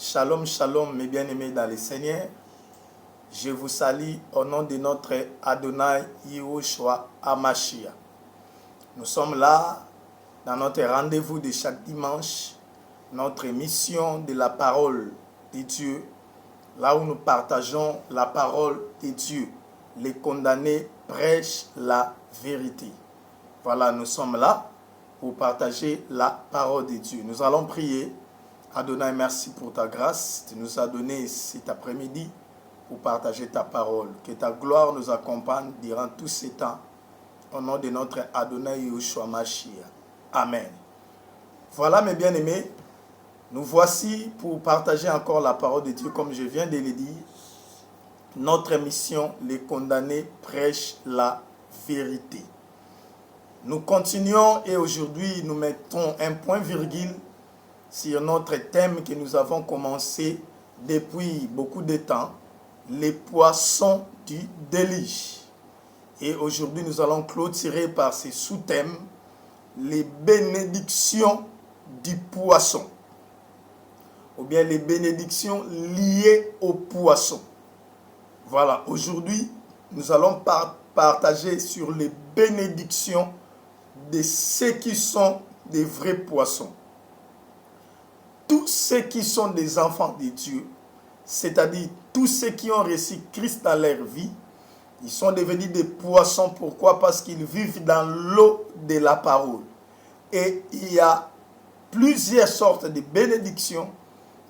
Shalom, shalom, mes bien-aimés dans le Seigneur. Je vous salue au nom de notre Adonai Yahushua HaMashiach. Nous sommes là dans notre rendez-vous de chaque dimanche, notre émission de la parole de Dieu, là où nous partageons la parole de Dieu. Les condamnés prêchent la vérité. Voilà, nous sommes là pour partager la parole de Dieu. Nous allons prier. Adonai, merci pour ta grâce. Tu nous as donné cet après-midi pour partager ta parole. Que ta gloire nous accompagne durant tous ces temps. Au nom de notre Adonai Yahushua HaMashiach. Amen. Voilà mes bien-aimés. Nous voici pour partager encore la parole de Dieu comme je viens de le dire. Notre mission, les condamnés prêchent la vérité. Nous continuons et aujourd'hui nous mettons un point-virgule sur notre thème que nous avons commencé depuis beaucoup de temps, les poissons du déluge. Et aujourd'hui, nous allons clôturer par ce sous-thème, les bénédictions du poisson. Ou bien les bénédictions liées au poisson. Voilà, aujourd'hui, nous allons partager sur les bénédictions de ceux qui sont des vrais poissons. Tous ceux qui sont des enfants de Dieu, c'est-à-dire tous ceux qui ont reçu Christ dans leur vie, ils sont devenus des poissons. Pourquoi? Parce qu'ils vivent dans l'eau de la parole. Et il y a plusieurs sortes de bénédictions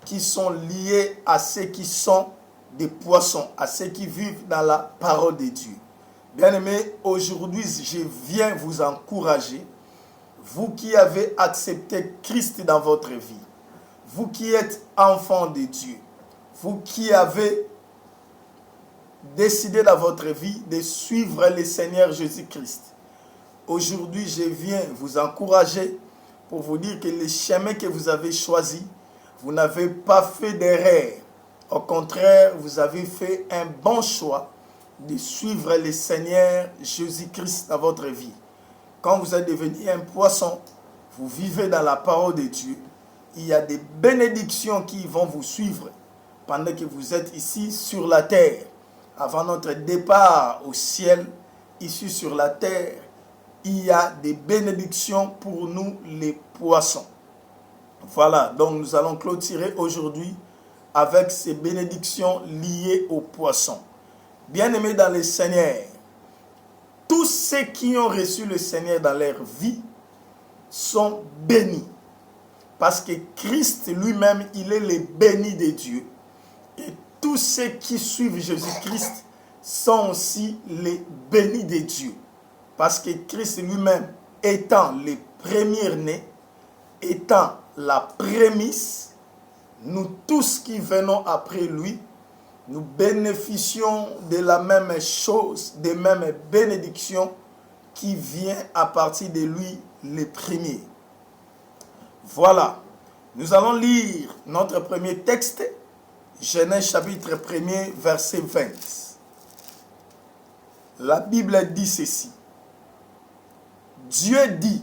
qui sont liées à ceux qui sont des poissons, à ceux qui vivent dans la parole de Dieu. Bien-aimés, aujourd'hui, je viens vous encourager, vous qui avez accepté Christ dans votre vie, vous qui êtes enfants de Dieu, vous qui avez décidé dans votre vie de suivre le Seigneur Jésus-Christ. Aujourd'hui, je viens vous encourager pour vous dire que le chemin que vous avez choisi, vous n'avez pas fait d'erreur. Au contraire, vous avez fait un bon choix de suivre le Seigneur Jésus-Christ dans votre vie. Quand vous êtes devenu un poisson, vous vivez dans la parole de Dieu. Il y a des bénédictions qui vont vous suivre pendant que vous êtes ici sur la terre. Avant notre départ au ciel, ici sur la terre, il y a des bénédictions pour nous les poissons. Voilà, donc nous allons clôturer aujourd'hui avec ces bénédictions liées aux poissons. Bien-aimés dans le Seigneur, tous ceux qui ont reçu le Seigneur dans leur vie sont bénis. Parce que Christ lui-même, il est le béni de Dieu. Et tous ceux qui suivent Jésus-Christ sont aussi les bénis de Dieu. Parce que Christ lui-même, étant le premier-né, étant la prémisse, nous tous qui venons après lui, nous bénéficions de la même chose, des mêmes bénédictions qui vient à partir de lui, le premier. Voilà, nous allons lire notre premier texte, Genèse chapitre 1er, verset 20. La Bible dit ceci. Dieu dit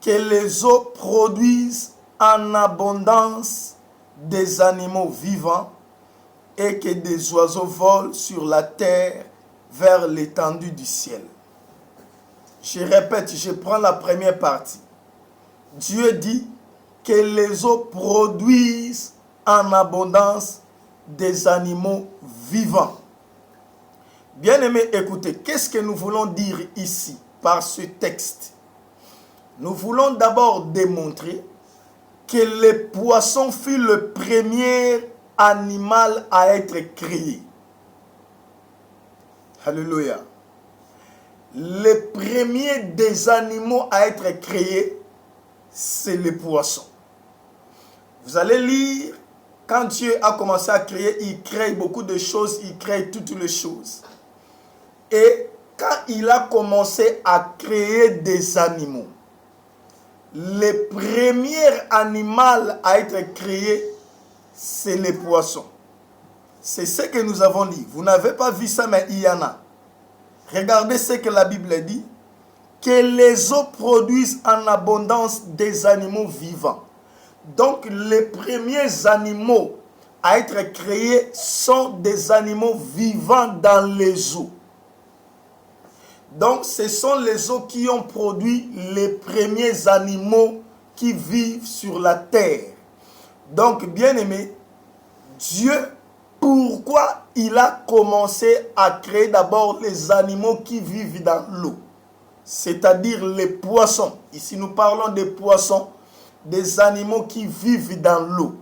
que les eaux produisent en abondance des animaux vivants et que des oiseaux volent sur la terre vers l'étendue du ciel. Je répète, je prends la première partie. Dieu dit que les eaux produisent en abondance des animaux vivants. Bien-aimés, écoutez, qu'est-ce que nous voulons dire ici par ce texte? Nous voulons d'abord démontrer que le poisson fut le premier animal à être créé. Alléluia. Le premier des animaux à être créé, c'est le poisson. Vous allez lire, quand Dieu a commencé à créer, il crée beaucoup de choses, il crée toutes les choses. Et quand il a commencé à créer des animaux, le premier animal à être créé, c'est le poisson. C'est ce que nous avons lu. Vous n'avez pas vu ça, mais il y en a. Regardez ce que la Bible dit. Que les eaux produisent en abondance des animaux vivants. Donc les premiers animaux à être créés sont des animaux vivants dans les eaux. Donc ce sont les eaux qui ont produit les premiers animaux qui vivent sur la terre. Donc bien aimé, Dieu, pourquoi il a commencé à créer d'abord les animaux qui vivent dans l'eau? C'est-à-dire les poissons. Ici nous parlons des poissons, des animaux qui vivent dans l'eau.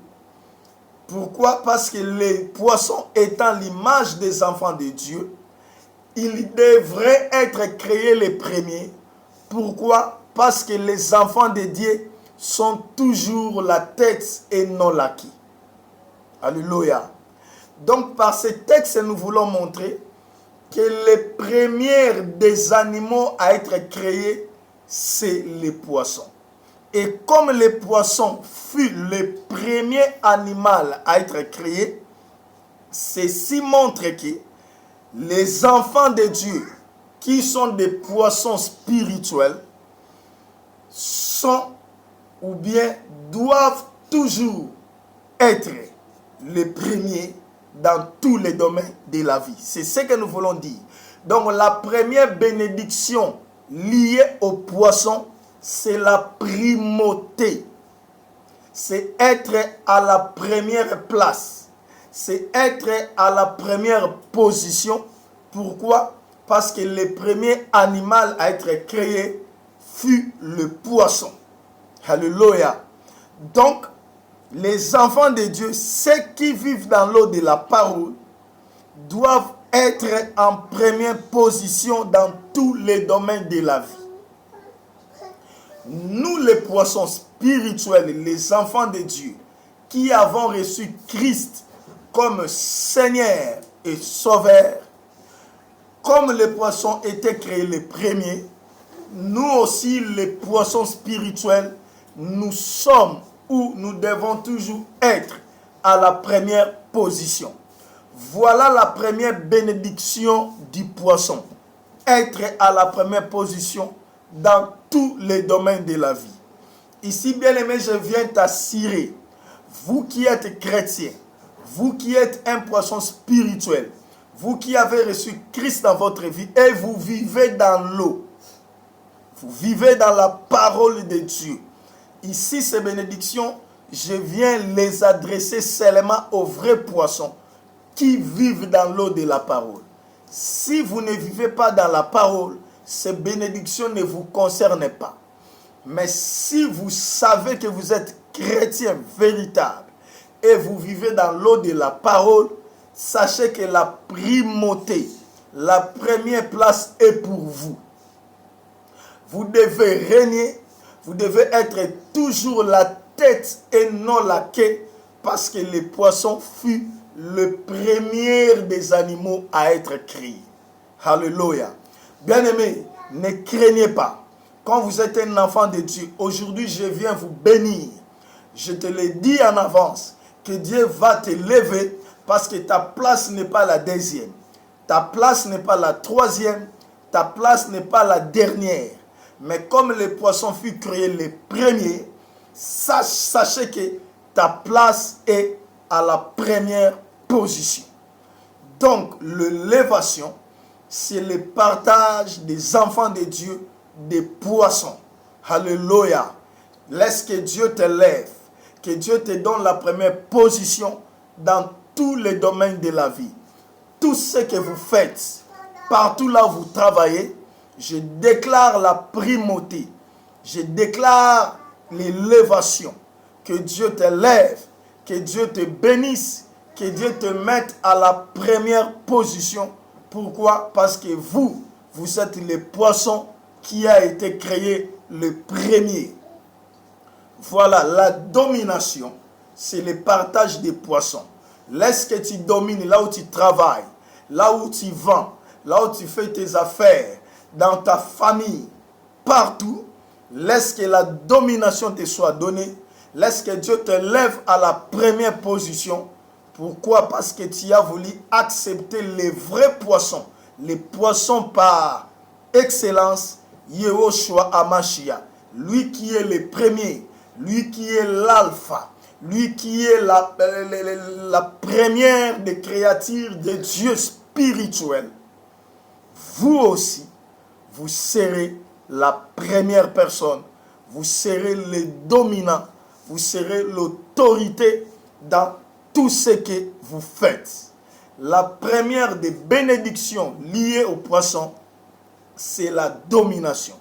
Pourquoi? Parce que les poissons étant l'image des enfants de Dieu, ils devraient être créés les premiers. Pourquoi? Parce que les enfants de Dieu sont toujours la tête et non la queue. Alléluia. Donc par ce texte, nous voulons montrer que les premiers des animaux à être créés, c'est les poissons. Et comme les poissons furent le premier animal à être créé, ceci montre que les enfants de Dieu, qui sont des poissons spirituels, sont ou bien doivent toujours être les premiers dans tous les domaines de la vie. C'est ce que nous voulons dire. Donc la première bénédiction liée aux poissons, c'est la primauté. C'est être à la première place. C'est être à la première position. Pourquoi? Parce que le premier animal à être créé fut le poisson. Alléluia. Donc, les enfants de Dieu, ceux qui vivent dans l'eau de la parole, doivent être en première position dans tous les domaines de la vie. Nous, les poissons spirituels, les enfants de Dieu, qui avons reçu Christ comme Seigneur et Sauveur, comme les poissons étaient créés les premiers, nous aussi, les poissons spirituels, nous sommes où nous devons toujours être à la première position. Voilà la première bénédiction du poisson. Être à la première position dans tous les domaines de la vie. Ici, bien aimé, je viens t'assurer, vous qui êtes chrétien, vous qui êtes un poisson spirituel, vous qui avez reçu Christ dans votre vie et vous vivez dans l'eau, vous vivez dans la parole de Dieu. Ici, ces bénédictions, je viens les adresser seulement aux vrais poissons qui vivent dans l'eau de la parole. Si vous ne vivez pas dans la parole, ces bénédictions ne vous concernent pas. Mais si vous savez que vous êtes chrétien véritable et vous vivez dans l'eau de la parole, sachez que la primauté, la première place est pour vous. Vous devez régner, vous devez être toujours la tête et non la queue, parce que les poissons furent le premier des animaux à être créés. Alléluia. Bien-aimés, ne craignez pas. Quand vous êtes un enfant de Dieu, aujourd'hui je viens vous bénir. Je te le dis en avance, que Dieu va te lever, parce que ta place n'est pas la deuxième. Ta place n'est pas la troisième. Ta place n'est pas la dernière. Mais comme les poissons furent créés les premiers, sachez que ta place est à la première position. Donc, l'élévation, c'est le partage des enfants de Dieu, des poissons. Alléluia. Laisse que Dieu te lève, que Dieu te donne la première position dans tous les domaines de la vie. Tout ce que vous faites, partout là où vous travaillez, je déclare la primauté. Je déclare l'élévation. Que Dieu te lève, que Dieu te bénisse, que Dieu te mette à la première position. Pourquoi? Parce que vous êtes le poisson qui a été créé le premier. Voilà, la domination, c'est le partage des poissons. Laisse que tu domines là où tu travailles, là où tu vends, là où tu fais tes affaires, dans ta famille, partout. Laisse que la domination te soit donnée. Laisse que Dieu te lève à la première position. Pourquoi? Parce que tu as voulu accepter les vrais poissons. Les poissons par excellence, Yehoshua Hamashiach. Lui qui est le premier, lui qui est l'alpha, lui qui est la première des créatures de Dieu spirituel, vous aussi, vous serez la première personne, vous serez le dominant, vous serez l'autorité dans tout ce que vous faites. La première des bénédictions liées au poisson, c'est la domination,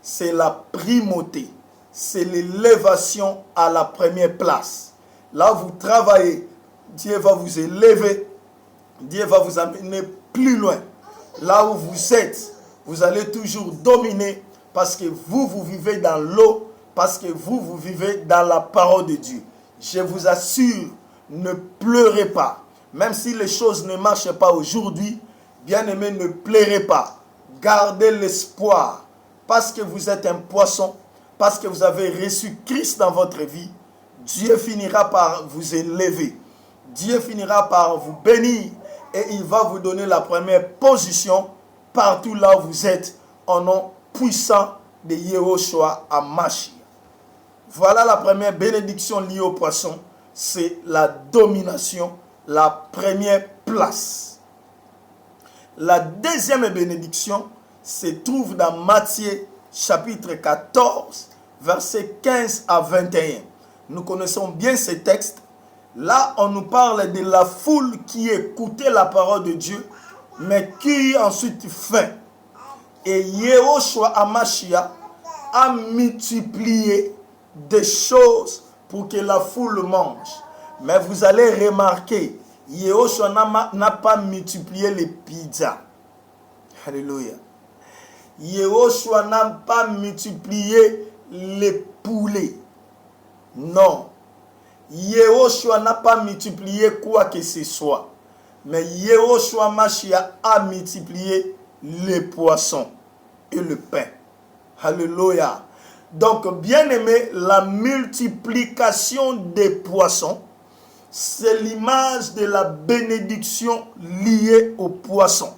c'est la primauté, c'est l'élévation à la première place. Là, vous travaillez, Dieu va vous élever, Dieu va vous amener plus loin. Là où vous êtes, vous allez toujours dominer parce que vous vivez dans l'eau, parce que vous vivez dans la parole de Dieu. Je vous assure, ne pleurez pas. Même si les choses ne marchent pas aujourd'hui, bien-aimés, ne pleurez pas. Gardez l'espoir. Parce que vous êtes un poisson, parce que vous avez reçu Christ dans votre vie, Dieu finira par vous élever. Dieu finira par vous bénir et il va vous donner la première position partout là où vous êtes, au nom puissant de Yehoshua HaMashiach. Voilà la première bénédiction liée au poisson, c'est la domination, la première place. La deuxième bénédiction se trouve dans Matthieu chapitre 14, versets 15 à 21. Nous connaissons bien ces textes. Là, on nous parle de la foule qui écoutait la parole de Dieu, mais qui eut ensuite faim. Et Yehoshua HaMashiach a multiplié des choses pour que la foule mange. Mais vous allez remarquer, Yehoshua n'a pas multiplié les pizzas. Alléluia. Yehoshua n'a pas multiplié les poulets. Non. Yehoshua n'a pas multiplié quoi que ce soit. Mais Yehoshua HaMashiach a multiplié les poissons et le pain. Alléluia. Donc, bien aimé, la multiplication des poissons, c'est l'image de la bénédiction liée aux poissons.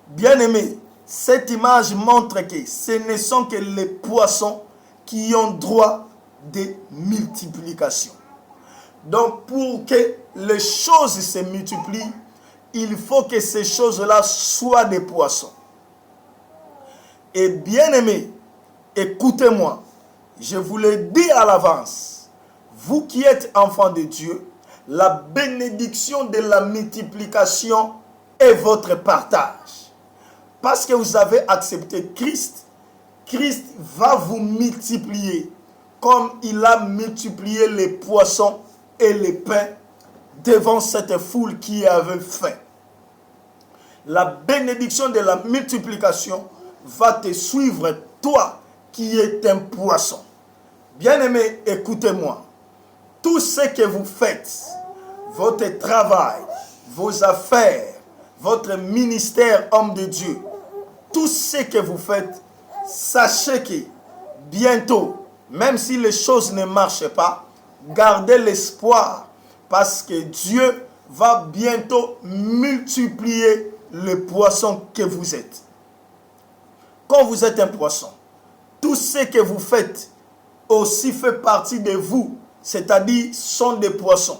Bien aimé, cette image montre que ce ne sont que les poissons qui ont droit de multiplication. Donc, pour que les choses se multiplient, il faut que ces choses-là soient des poissons. Et bien aimé, écoutez-moi, je vous le dis à l'avance, vous qui êtes enfants de Dieu, la bénédiction de la multiplication est votre partage. Parce que vous avez accepté Christ, Christ va vous multiplier comme il a multiplié les poissons et les pains devant cette foule qui avait faim. La bénédiction de la multiplication va te suivre, toi qui es un poisson. Bien-aimé, écoutez-moi. Tout ce que vous faites, votre travail, vos affaires, votre ministère, homme de Dieu, tout ce que vous faites, sachez que bientôt, même si les choses ne marchent pas, gardez l'espoir parce que Dieu va bientôt multiplier le poisson que vous êtes. Quand vous êtes un poisson, tout ce que vous faites aussi fait partie de vous, c'est-à-dire sont des poissons.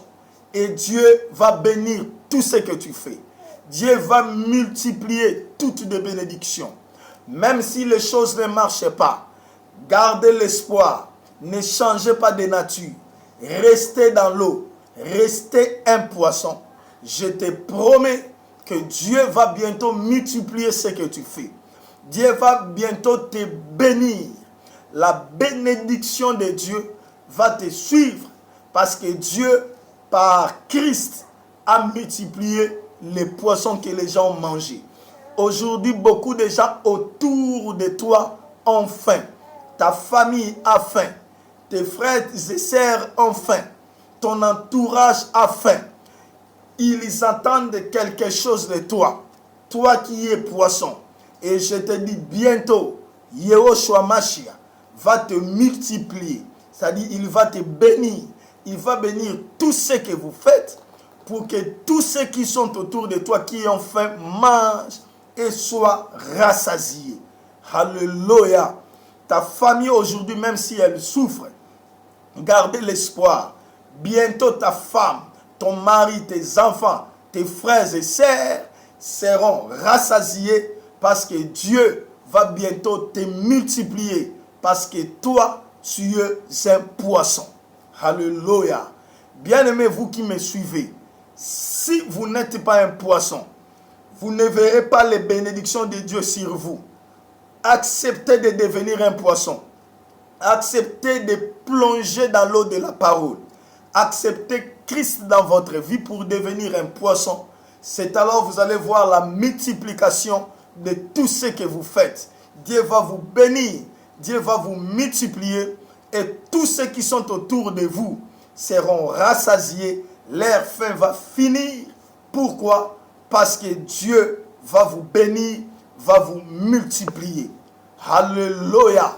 Et Dieu va bénir tout ce que tu fais. Dieu va multiplier toutes les bénédictions. Même si les choses ne marchent pas, gardez l'espoir. Ne changez pas de nature. Restez dans l'eau. Restez un poisson. Je te promets que Dieu va bientôt multiplier ce que tu fais. Dieu va bientôt te bénir. La bénédiction de Dieu va te suivre parce que Dieu, par Christ, a multiplié les poissons que les gens ont mangés. Aujourd'hui, beaucoup de gens autour de toi ont faim. Ta famille a faim. Tes frères et sœurs ont faim. Ton entourage a faim. Ils attendent quelque chose de toi. Toi qui es poisson. Et je te dis bientôt, Yehoshua HaMashiach va te multiplier. C'est-à-dire, il va te bénir. Il va bénir tout ce que vous faites pour que tous ceux qui sont autour de toi, qui ont faim, mangent et soient rassasiés. Alléluia. Ta famille aujourd'hui, même si elle souffre, Gardez l'espoir. Bientôt ta femme, ton mari, tes enfants, tes frères et sœurs seront rassasiés parce que Dieu va bientôt te multiplier parce que toi, tu es un poisson. Alléluia. Bien-aimés, vous qui me suivez, si vous n'êtes pas un poisson, vous ne verrez pas les bénédictions de Dieu sur vous. Acceptez de devenir un poisson. Acceptez de plonger dans l'eau de la parole. Acceptez Christ dans votre vie pour devenir un poisson. C'est alors que vous allez voir la multiplication de tout ce que vous faites. Dieu va vous bénir, Dieu va vous multiplier et tous ceux qui sont autour de vous seront rassasiés. Leur faim va finir. Pourquoi? Parce que Dieu va vous bénir, va vous multiplier. Alléluia.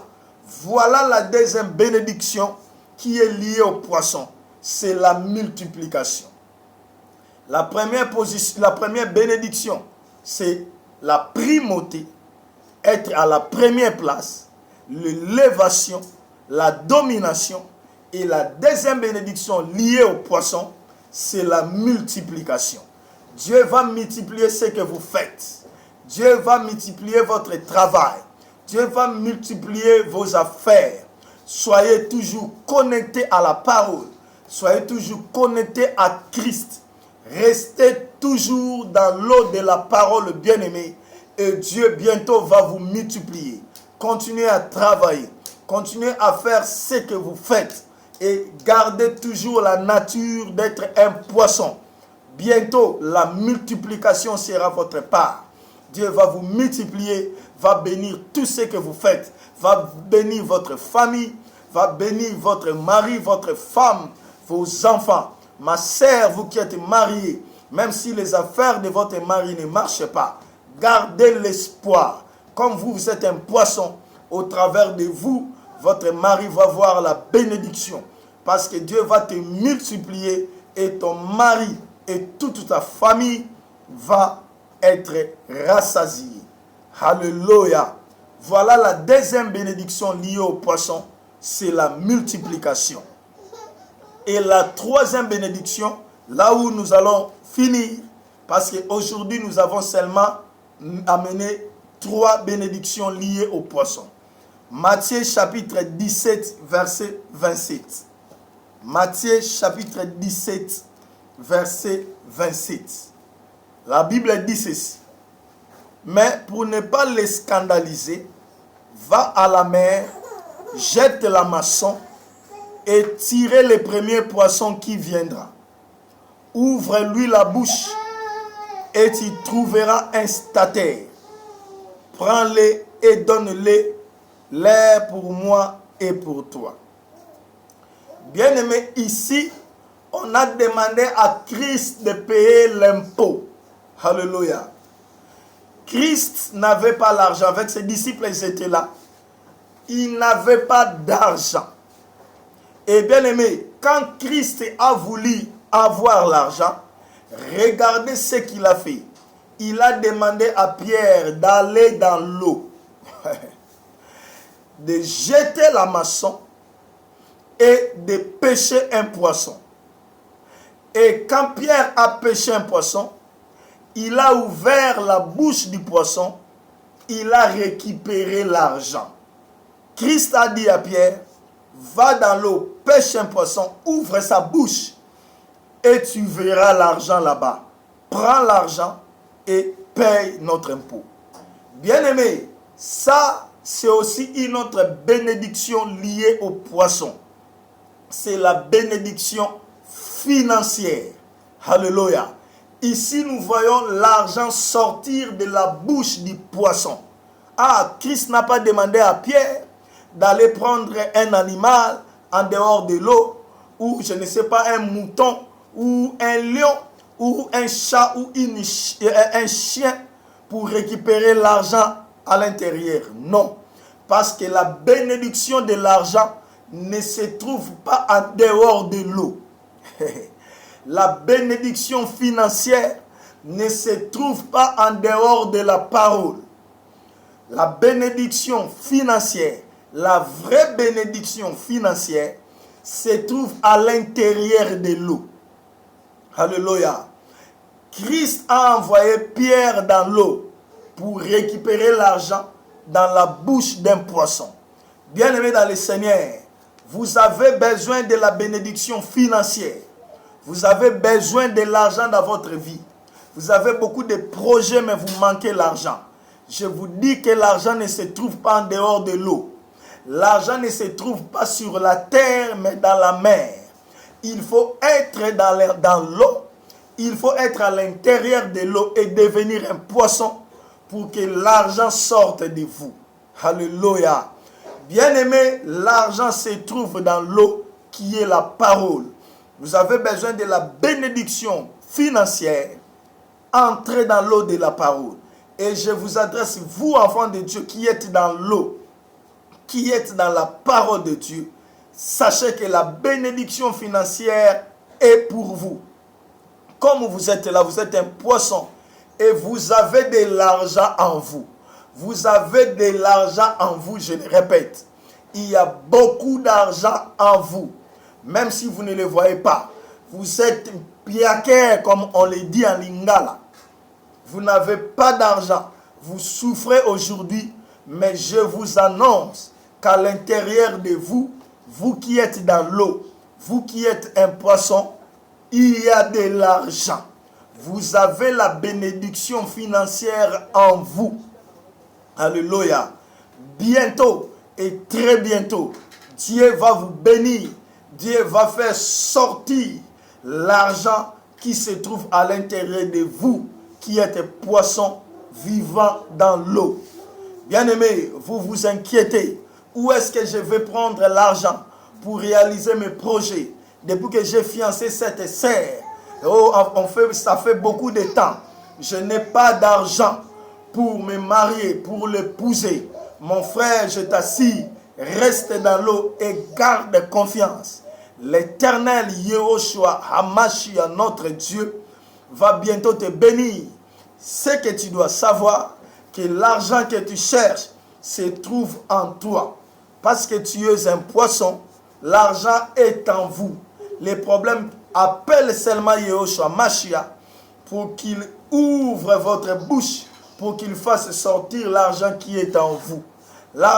Voilà la deuxième bénédiction qui est liée au poisson. C'est la multiplication. La première bénédiction, c'est la primauté, être à la première place, l'élévation, la domination. Et la deuxième bénédiction liée au poisson, c'est la multiplication. Dieu va multiplier ce que vous faites. Dieu va multiplier votre travail. Dieu va multiplier vos affaires. Soyez toujours connectés à la parole. Soyez toujours connectés à Christ. Restez toujours dans l'eau de la parole, bien-aimé. Et Dieu bientôt va vous multiplier. Continuez à travailler. Continuez à faire ce que vous faites. Et gardez toujours la nature d'être un poisson. Bientôt, la multiplication sera votre part. Dieu va vous multiplier, va bénir tout ce que vous faites, va bénir votre famille, va bénir votre mari, votre femme, vos enfants. Ma sœur, vous qui êtes mariée, même si les affaires de votre mari ne marchent pas, gardez l'espoir. Comme vous êtes un poisson, au travers de vous, votre mari va voir la bénédiction. Parce que Dieu va te multiplier et ton mari et toute ta famille va être rassasié. Alléluia. Voilà la deuxième bénédiction liée au poisson, c'est la multiplication. Et la troisième bénédiction, là où nous allons finir, parce qu'aujourd'hui nous avons seulement amené 3 bénédictions liées au poisson. Matthieu chapitre 17, verset 27. Matthieu chapitre 17, verset 27. La Bible dit ceci. Mais pour ne pas les scandaliser, va à la mer, jette la maçon et tirez le premier poisson qui viendra. Ouvre-lui la bouche et tu trouveras un statère. Prends-les et donne-les, l'air pour moi et pour toi. Bien-aimé, ici, on a demandé à Christ de payer l'impôt. Alléluia. Christ n'avait pas l'argent. Avec ses disciples, ils étaient là. Il n'avait pas d'argent. Et bien aimé, quand Christ a voulu avoir l'argent, regardez ce qu'il a fait. Il a demandé à Pierre d'aller dans l'eau, de jeter la maçon et de pêcher un poisson. Et quand Pierre a pêché un poisson, il a ouvert la bouche du poisson, il a récupéré l'argent. Christ a dit à Pierre, va dans l'eau, pêche un poisson, ouvre sa bouche et tu verras l'argent là-bas. Prends l'argent et paye notre impôt. Bien-aimé, ça c'est aussi une autre bénédiction liée au poisson. C'est la bénédiction financière. Alléluia. Ici, nous voyons l'argent sortir de la bouche du poisson. Ah, Christ n'a pas demandé à Pierre d'aller prendre un animal en dehors de l'eau, ou je ne sais pas, un mouton, ou un lion, ou un chat, ou un chien, pour récupérer l'argent à l'intérieur. Non, parce que la bénédiction de l'argent ne se trouve pas en dehors de l'eau. La bénédiction financière ne se trouve pas en dehors de la parole. La bénédiction financière, la vraie bénédiction financière, se trouve à l'intérieur de l'eau. Alléluia. Christ a envoyé Pierre dans l'eau pour récupérer l'argent dans la bouche d'un poisson. Bien-aimés dans le Seigneur, vous avez besoin de la bénédiction financière. Vous avez besoin de l'argent dans votre vie. Vous avez beaucoup de projets, mais vous manquez l'argent. Je vous dis que l'argent ne se trouve pas en dehors de l'eau. L'argent ne se trouve pas sur la terre, mais dans la mer. Il faut être dans l'eau. Il faut être à l'intérieur de l'eau et devenir un poisson pour que l'argent sorte de vous. Alléluia. Bien-aimé, l'argent se trouve dans l'eau qui est la parole. Vous avez besoin de la bénédiction financière. Entrez dans l'eau de la parole. Et je vous adresse, vous, enfants de Dieu, qui êtes dans l'eau, qui êtes dans la parole de Dieu. Sachez que la bénédiction financière est pour vous. Comme vous êtes là, vous êtes un poisson et vous avez de l'argent en vous. Vous avez de l'argent en vous, je le répète. Il y a beaucoup d'argent en vous. Même si vous ne le voyez pas. Vous êtes piaquer, comme on le dit en lingala. Vous n'avez pas d'argent. Vous souffrez aujourd'hui. Mais je vous annonce qu'à l'intérieur de vous, vous qui êtes dans l'eau, vous qui êtes un poisson, il y a de l'argent. Vous avez la bénédiction financière en vous. Alléluia. Bientôt et très bientôt, Dieu va vous bénir. Dieu va faire sortir l'argent qui se trouve à l'intérieur de vous, qui êtes poisson vivant dans l'eau. Bien-aimés, vous vous inquiétez. Où est-ce que je vais prendre l'argent pour réaliser mes projets? Depuis que j'ai fiancé cette sœur, ça fait beaucoup de temps. Je n'ai pas d'argent pour me marier, pour l'épouser. Mon frère, je t'assure, reste dans l'eau et garde confiance. L'Éternel Yehoshua Hamashia, notre Dieu, va bientôt te bénir. Ce que tu dois savoir, que l'argent que tu cherches se trouve en toi. Parce que tu es un poisson, l'argent est en vous. Les problèmes appellent seulement Yehoshua Mashiach pour qu'il ouvre votre bouche, pour qu'il fasse sortir l'argent qui est en vous. L'argent